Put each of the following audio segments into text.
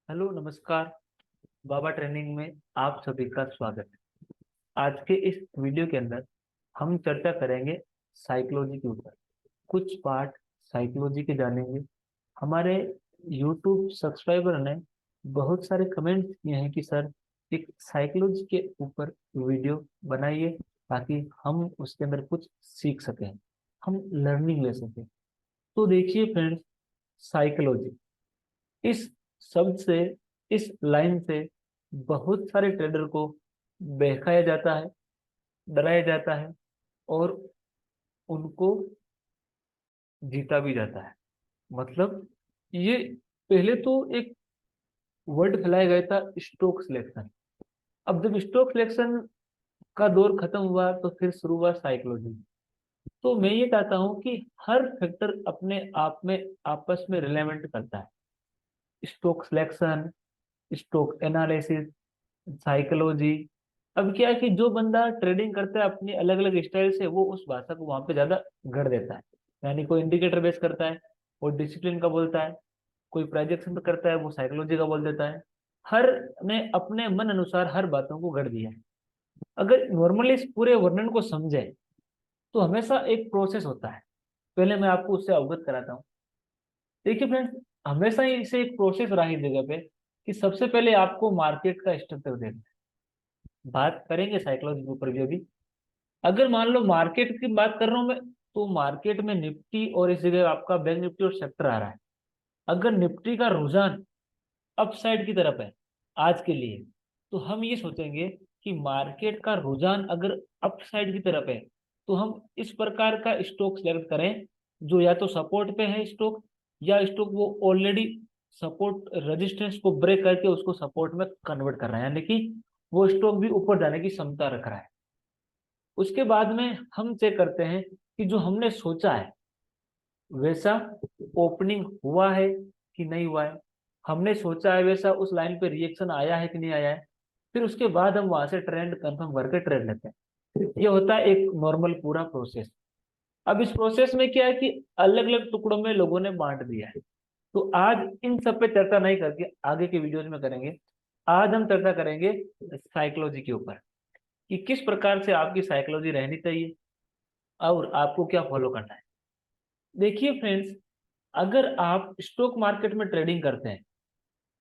Hello नमस्कार। बाबा training में आप सभी का स्वागत है। आज के इस वीडियो के अंदर हम चर्चा करेंगे साइकोलॉजी के ऊपर। कुछ पार्ट साइकोलॉजी के जानेंगे। हमारे YouTube सब्सक्राइबर ने बहुत सारे कमेंट्स किए हैं कि सर एक साइकोलॉजी के ऊपर वीडियो बनाइए ताकि हम उसके अंदर कुछ सीख सकें, हम लर्निंग ले सकें। तो देखिए फ्रेंड्स, साइकोलॉजी इस शब्द से, इस लाइन से बहुत सारे ट्रेडर को बहकाया जाता है, डराया जाता है और उनको जीता भी जाता है। मतलब ये पहले तो एक वर्ड फैलाया गया था, स्टोक सिलेक्शन। अब जब स्टोक सिलेक्शन का दौर खत्म हुआ तो फिर शुरू हुआ साइकोलॉजी। तो मैं ये चाहता हूँ कि हर फैक्टर अपने आप में आपस में रिलेवेंट करता है। Stock selection, stock analysis, psychology. अब क्या है कि जो बंदा ट्रेडिंग करता है अपनी अलग अलग स्टाइल से, वो उस भाषा को वहां पे ज्यादा गढ़ देता है। यानी कोई इंडिकेटर बेस करता है, वो डिसिप्लिन का बोलता है। कोई प्रोजेक्शन पे करता है, वो साइकोलॉजी का बोल देता है। हर ने अपने मन अनुसार हर बातों को गढ़ दिया है। अगर नॉर्मली इस पूरे वर्णन को समझे तो हमेशा एक प्रोसेस होता है। पहले मैं आपको उससे अवगत कराता हूँ। देखिए फ्रेंड्स, हमेशा ही इसे एक प्रोसेस रहा है इस जगह पे कि सबसे पहले आपको मार्केट का स्ट्रक्चर देखना है। बात करेंगे साइकोलॉजी के ऊपर भी अभी। अगर मान लो मार्केट की बात कर रहा हूं मैं, तो मार्केट में निफ्टी और इस जगह आपका बैंक निफ्टी और सेक्टर आ रहा है। अगर निफ्टी का रुझान अपसाइड की तरफ है आज के लिए, तो हम ये सोचेंगे कि मार्केट का रुझान अगर अपसाइड की तरफ है तो हम इस प्रकार का स्टॉक सेलेक्ट करें जो या तो सपोर्ट पे है स्टॉक, या स्टॉक वो ऑलरेडी सपोर्ट रेजिस्टेंस को ब्रेक करके उसको सपोर्ट में कन्वर्ट कर रहा है, यानी कि वो स्टॉक भी ऊपर जाने की क्षमता रख रहा है। उसके बाद में हम चेक करते हैं कि जो हमने सोचा है वैसा ओपनिंग हुआ है कि नहीं हुआ है। हमने सोचा है वैसा उस लाइन पे रिएक्शन आया है कि नहीं आया है। फिर उसके बाद हम वहां से ट्रेंड कंफर्म करके ट्रेड लेते हैं। ये होता है एक नॉर्मल पूरा प्रोसेस। अब इस प्रोसेस में क्या है कि अलग अलग टुकड़ों में लोगों ने बांट दिया है। तो आज इन सब पे चर्चा नहीं करके आगे के वीडियोज में करेंगे। आज हम चर्चा करेंगे साइकोलॉजी के ऊपर कि किस प्रकार से आपकी साइकोलॉजी रहनी चाहिए और आपको क्या फॉलो करना है। देखिए फ्रेंड्स, अगर आप स्टॉक मार्केट में ट्रेडिंग करते हैं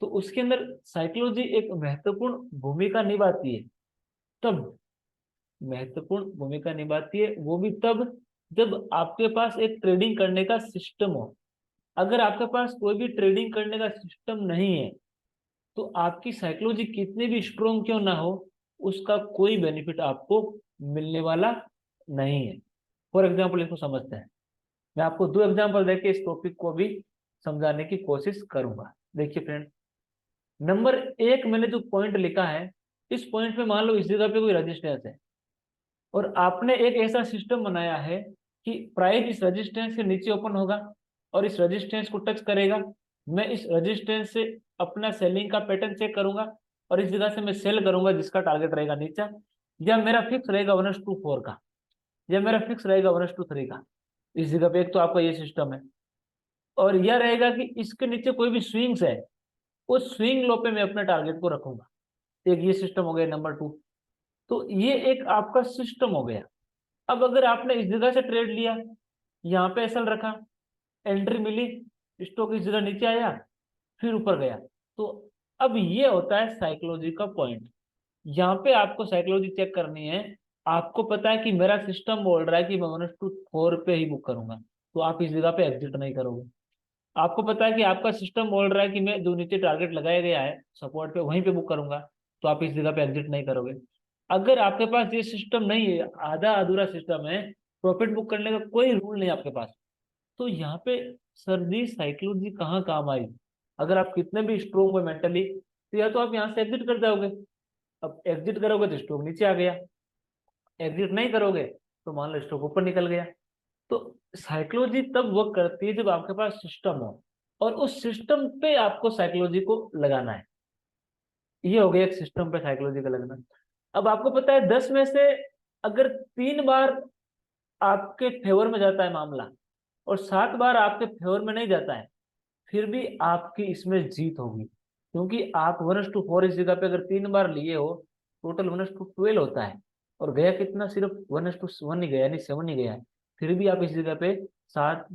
तो उसके अंदर साइकोलॉजी एक महत्वपूर्ण भूमिका निभाती है। तब महत्वपूर्ण भूमिका निभाती है वो भी तब जब आपके पास एक ट्रेडिंग करने का सिस्टम हो। अगर आपके पास कोई भी ट्रेडिंग करने का सिस्टम नहीं है तो आपकी साइकोलॉजी कितनी भी स्ट्रोंग क्यों ना हो, उसका कोई बेनिफिट आपको मिलने वाला नहीं है। फॉर एग्जाम्पल इसको समझते हैं। मैं आपको दो एग्जाम्पल देके इस टॉपिक को भी समझाने की कोशिश करूंगा। देखिए फ्रेंड, नंबर एक मैंने जो पॉइंट लिखा है, इस पॉइंट पे मान लो इस जगह पे कोई रजिस्टेंस है और आपने एक ऐसा सिस्टम बनाया है कि प्राइस इस रेजिस्टेंस के नीचे ओपन होगा और इस रेजिस्टेंस को टच करेगा। मैं इस रेजिस्टेंस से अपना सेलिंग का पैटर्न चेक करूंगा और इस जगह से मैं सेल करूंगा जिसका टारगेट रहेगा नीचा, या मेरा फिक्स रहेगा 1:4 का, या मेरा फिक्स रहेगा 1:3 का। इस जगह पे एक तो आपका ये सिस्टम है। और यह रहेगा कि इसके नीचे कोई भी स्विंग्स है, उस स्विंग लो पे मैं अपने टारगेट को रखूंगा। एक ये सिस्टम हो गया नंबर टू। तो ये एक आपका सिस्टम हो गया। अब अगर आपने इस जगह से ट्रेड लिया, यहाँ पे एसएल रखा, एंट्री मिली, स्टॉक इस जगह नीचे आया, फिर ऊपर गया, तो अब ये होता है साइकोलॉजी का पॉइंट। यहाँ पे आपको साइकोलॉजी चेक करनी है। आपको पता है कि मेरा सिस्टम बोल रहा है कि मैं 1:4 पे ही बुक करूंगा, तो आप इस जगह पे एग्जिट नहीं करोगे। आपको पता है कि आपका सिस्टम बोल रहा है कि मैं जो नीचे टारगेट लगाया गया है सपोर्ट पे वहीं पे बुक करूंगा, तो आप इस जगह पे एग्जिट नहीं करोगे। अगर आपके पास ये सिस्टम नहीं है, आधा अधूरा सिस्टम है, प्रॉफिट बुक करने का कोई रूल नहीं आपके पास, तो यहाँ पे सर जी साइकोलॉजी कहाँ काम आई। अगर आप कितने भी स्ट्रोंग हो मेंटली, तो या तो आप यहाँ से एग्जिट कर जाओगे। अब एग्जिट करोगे तो स्टॉक नीचे आ गया, एग्जिट नहीं करोगे तो मान लो स्टॉक ऊपर निकल गया। तो साइकोलॉजी तब वर्क करती है जब आपके पास सिस्टम हो और उस सिस्टम पे आपको साइकोलॉजी को लगाना है। ये हो गया एक सिस्टम पे साइकोलॉजी का लगना। अब आपको पता है 10 में से अगर 3 बार आपके फेवर में जाता है मामला और 7 बार आपके फेवर में नहीं जाता है, फिर भी आपकी इसमें जीत होगी। क्योंकि आप 1:4 इस जगह पे अगर 3 बार लिए हो, टोटल 1:12 होता है, और गया कितना, सिर्फ 1:1 ही गया, यानी 7 ही गया है। फिर भी आप इस जगह पे 7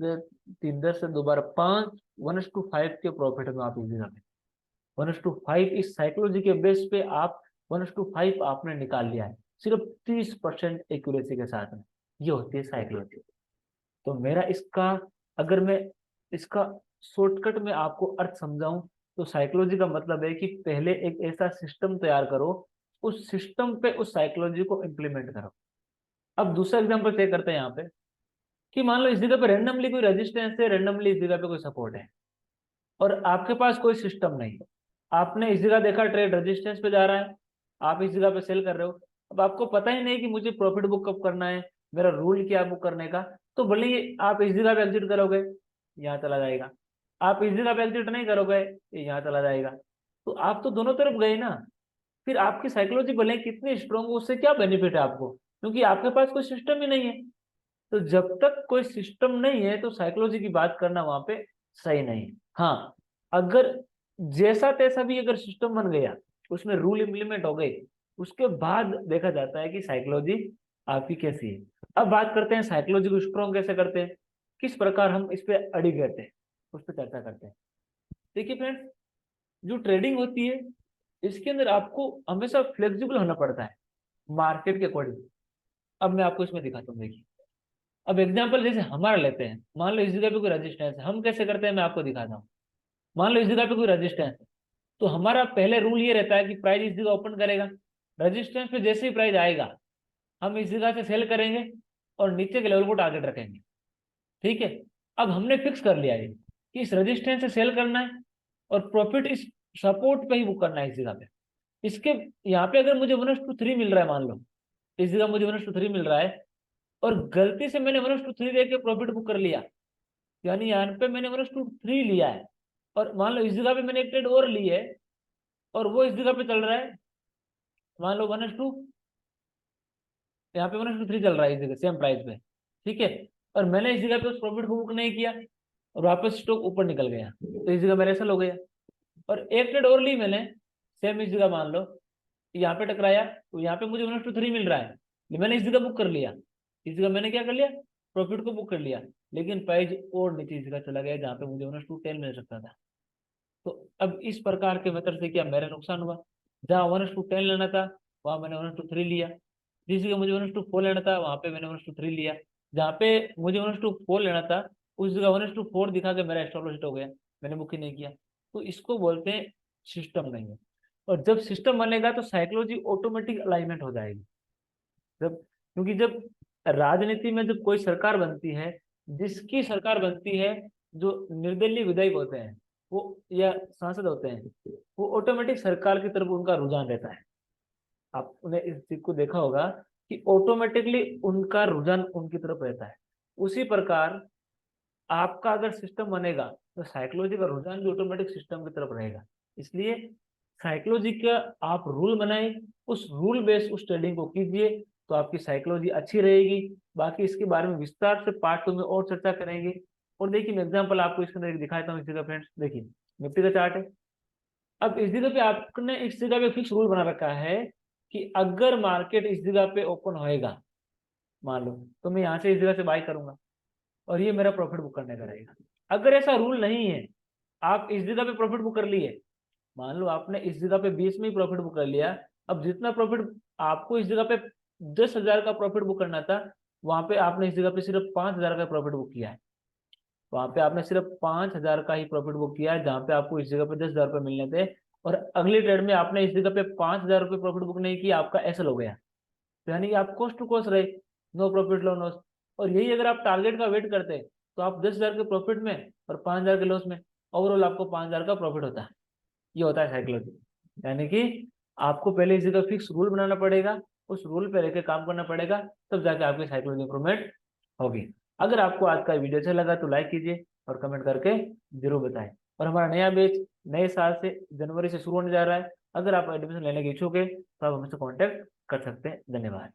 3 10 से 2 बार 5 1:5 के प्रॉफिट में आप इस जगह पे 1:5 इस साइकोलॉजी के बेस पे आप 1:5 आपने निकाल लिया है, सिर्फ 30% एक्यूरेसी के साथ में। ये होती है साइकोलॉजी। तो मेरा इसका, अगर मैं इसका शॉर्टकट में आपको अर्थ समझाऊं, तो साइकोलॉजी का मतलब है कि पहले एक ऐसा सिस्टम तैयार करो, उस सिस्टम पे उस साइकोलॉजी को इम्प्लीमेंट करो। अब दूसरा एग्जांपल चेक करते हैं यहाँ पे, कि मान लो इस जगह पे रैंडमली कोई रेजिस्टेंस है, रैंडमली इस जगह पे कोई सपोर्ट है, और आपके पास कोई सिस्टम नहीं। आपने इस जगह देखा ट्रेड रेजिस्टेंस पे जा रहा है, आप इस जगह पे सेल कर रहे हो। अब आपको पता ही नहीं कि मुझे प्रॉफिट बुक कब करना है, मेरा रूल क्या है बुक करने का। तो भले ही आप इस जगह पे एग्जिट करोगे, यहाँ चला जाएगा। आप इस जगह पे एग्जिट नहीं करोगे, ये यहाँ चला जाएगा। तो आप तो दोनों तरफ गए ना। फिर आपकी साइकोलॉजी भले ही कितनी स्ट्रांग हो, उससे क्या बेनिफिट है आपको, क्योंकि आपके पास कोई सिस्टम ही नहीं है। तो जब तक कोई सिस्टम नहीं है, तो साइकोलॉजी की बात करना वहां पे सही नहीं है। हाँ, अगर जैसा तैसा भी अगर सिस्टम बन गया, उसमें रूल इम्प्लीमेंट हो गए, उसके बाद देखा जाता है कि साइकोलॉजी आपकी कैसी है। अब बात करते हैं साइकोलॉजी को स्ट्रॉन्ग कैसे करते हैं, किस प्रकार हम इस पे अड़ी रहते हैं, उस पर चर्चा करते हैं। देखिए फ्रेंड्स, जो ट्रेडिंग होती है, इसके अंदर आपको हमेशा फ्लेक्सिबल होना पड़ता है मार्केट के अकॉर्डिंग। अब मैं आपको इसमें दिखाता हूँ, देखिए। अब एग्जांपल जैसे हमारा लेते हैं, मान लो इस जगह पे कोई रेजिस्टेंस है, हम कैसे करते हैं मैं आपको दिखाता हूँ। मान लो इस जगह पे कोई रेजिस्टेंस है, तो हमारा पहले रूल ये रहता है कि प्राइस इस जगह ओपन करेगा, रेजिस्टेंस पे जैसे ही प्राइस आएगा, हम इस जगह से सेल करेंगे और नीचे के लेवल को टारगेट रखेंगे। ठीक है। अब हमने फिक्स कर लिया है कि इस रेजिस्टेंस से सेल करना है, और प्रॉफिट इस सपोर्ट पे ही बुक करना है इस जगह पे। इसके यहाँ पे अगर मुझे 1:3 मिल रहा है, मान लो इस जगह मुझे 1:3 मिल रहा है, और गलती से मैंने 1:3 दे के प्रॉफिट बुक कर लिया, यानी यहाँ पे मैंने 1:3 लिया है, और मान लो इस जगह पे मैंने एक ट्रेड और ली है, और वो इस जगह पे चल रहा है, मान लो 1:2, यहाँ पे 1:3 चल रहा है इस जगह सेम प्राइस पे। ठीक है। और मैंने इस जगह पे उस प्रॉफिट को बुक नहीं किया, और वापस स्टॉक ऊपर निकल गया, तो इस जगह मेरा ऐसा हो गया। और एक ट्रेड और ली मैंने, सेम इस जगह मान लो यहाँ पे टकराया, तो यहाँ पे मुझे 1:3 मिल रहा है, मैंने इस जगह बुक कर लिया, इस जगह मैंने क्या कर लिया, प्रॉफिट को बुक कर लिया। लेकिन प्राइस और नीचे इस जगह चला गया जहाँ पे मुझे 1:10 मिल सकता था। तो अब इस प्रकार के मेथड से क्या मेरा नुकसान हुआ, जहाँ 1:10 लेना था वहां मैंने 1:3 लिया, जिस जगह मुझे 1:4 लेना था वहां पे मैंने 1:3 लिया, जहाँ पे मुझे 1:4 लेना था उस जगह 1:4 दिखा के मेरा स्टॉप लॉस हिट हो गया, मैंने बुक ही नहीं किया। तो इसको बोलते हैं सिस्टम नहीं है। और जब सिस्टम बनेगा तो साइकोलॉजी ऑटोमेटिक अलाइनमेंट हो जाएगी। जब, क्योंकि जब राजनीति में जब कोई सरकार बनती है, जिसकी सरकार बनती है, जो निर्दलीय विधायक होते हैं वो, या सांसद होते हैं, वो ऑटोमेटिक सरकार की तरफ उनका रुझान रहता है। आपने इस चीज को देखा होगा कि ऑटोमेटिकली उनका रुझान उनकी तरफ रहता है। उसी प्रकार आपका अगर सिस्टम बनेगा, तो साइकोलॉजी का रुझान भी ऑटोमेटिक सिस्टम की तरफ रहेगा। इसलिए साइकोलॉजी का आप रूल बनाए, उस रूल बेस उस ट्रेडिंग को कीजिए, तो आपकी साइकोलॉजी अच्छी रहेगी। बाकी इसके बारे में विस्तार से पार्ट 2 में और चर्चा करेंगे। और देखिए मैं एग्जांपल आपको इसके अंदर एक दिखाता हूँ इस जगह फ्रेंड्स, देखिए निफ्टी का चार्ट है। अब इस जगह पे आपने इस जगह पे फिक्स रूल बना रखा है कि अगर मार्केट इस जगह पे ओपन होएगा, मान लो, तो मैं यहाँ से इस जगह से बाय करूंगा, और ये मेरा प्रॉफिट बुक करने का रहेगा। अगर ऐसा रूल नहीं है, आप इस जगह पे प्रॉफिट बुक कर लिए, मान लो आपने इस जगह पे 20 में ही प्रॉफिट बुक कर लिया, अब जितना प्रॉफिट आपको इस जगह पे 10,000 का प्रॉफिट बुक करना था, वहां पे आपने इस जगह पे सिर्फ 5,000 का प्रॉफिट बुक किया है। वहां पे आपने सिर्फ 5,000 का ही प्रॉफिट बुक किया है, जहां पे आपको इस जगह पे 10,000 रुपये मिलने थे। और अगली ट्रेड में आपने इस जगह पे 5,000 रुपये प्रॉफिट बुक नहीं किया, आपका एसल हो गया। तो यानी कि आप कॉस्ट टू कॉस्ट रहे, नो प्रॉफिट लो लॉस। और यही अगर आप टारगेट का वेट करते, तो आप 10,000 के प्रॉफिट में और 5,000 के लॉस में, ओवरऑल आपको 5,000 का प्रॉफिट होता है। ये होता है साइकोलॉजी। यानी कि आपको पहले इस जगह फिक्स रूल बनाना पड़ेगा, उस रूल पे रहकर काम करना पड़ेगा, तब जाके आपकी साइकोलॉजी इंप्रूवमेंट होगी। अगर आपको आज का वीडियो अच्छा लगा तो लाइक कीजिए और कमेंट करके जरूर बताएं। और हमारा नया बैच नए साल से जनवरी से शुरू होने जा रहा है। अगर आप एडमिशन लेने के इच्छुक है तो आप हमसे कांटेक्ट कर सकते हैं। धन्यवाद।